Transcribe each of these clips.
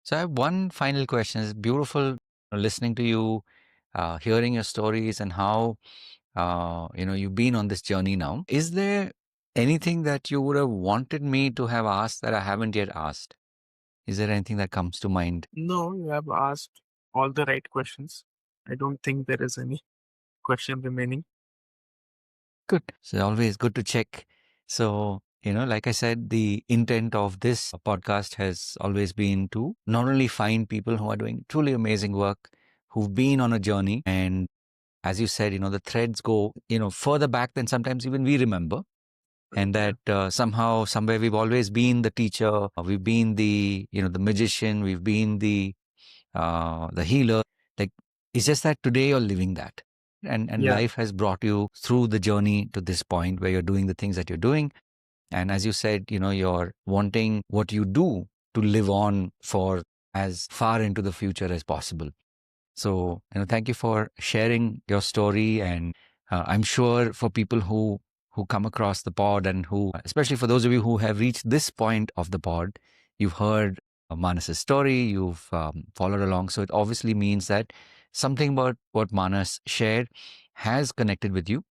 So I have one final question. It's beautiful listening to you, hearing your stories and how you've been on this journey now. Is there anything that you would have wanted me to have asked that I haven't yet asked? Is there anything that comes to mind? No, you have asked all the right questions. I don't think there is any question remaining. Good. So always good to check. So, like I said, the intent of this podcast has always been to not only find people who are doing truly amazing work, who've been on a journey, and as you said, the threads go, further back than sometimes even we remember. And Yeah. that somehow, somewhere we've always been the teacher, we've been the magician, we've been the healer. Like, it's just that today you're living that. And Yeah. life has brought you through the journey to this point where you're doing the things that you're doing. And as you said, you're wanting what you do to live on for as far into the future as possible. So, thank you for sharing your story. And I'm sure for people who come across the pod and who, especially for those of you who have reached this point of the pod, you've heard Manas's story, you've followed along. So it obviously means that something about what Manas shared has connected with you.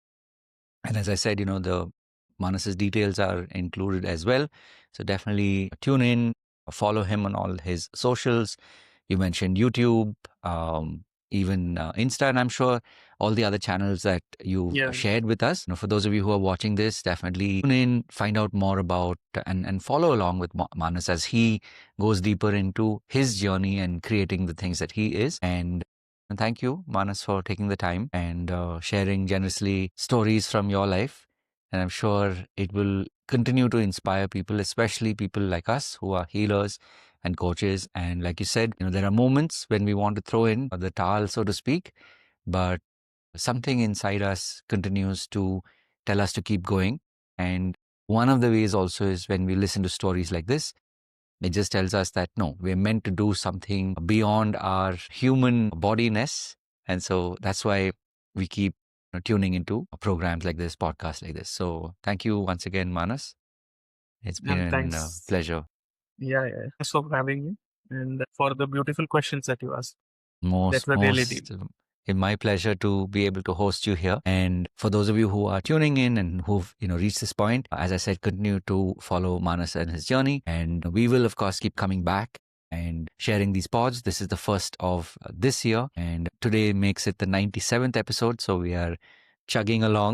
And as I said, the Manas's details are included as well. So definitely tune in, follow him on all his socials. You mentioned YouTube, even Insta, and I'm sure all the other channels that you've Yeah. shared with us. For those of you who are watching this, definitely tune in, find out more about and follow along with Manas as he goes deeper into his journey and creating the things that he is. And thank you, Manas, for taking the time and sharing generously stories from your life. And I'm sure it will continue to inspire people, especially people like us who are healers and coaches. And like you said, there are moments when we want to throw in the towel, so to speak, but something inside us continues to tell us to keep going. And one of the ways also is when we listen to stories like this, it just tells us that no, we're meant to do something beyond our human bodiness. And so that's why we keep tuning into programs like this, podcasts like this. So thank you once again, Manas. It's And been a thanks. pleasure. Yeah. Thanks for having me and for the beautiful questions that you asked. That Most, were really deep. most, it's my pleasure to be able to host you here. And for those of you who are tuning in and who've, reached this point, as I said, continue to follow Manas and his journey. And we will, of course, keep coming back and sharing these pods. This is the first of this year. And today makes it the 97th episode. So we are chugging along.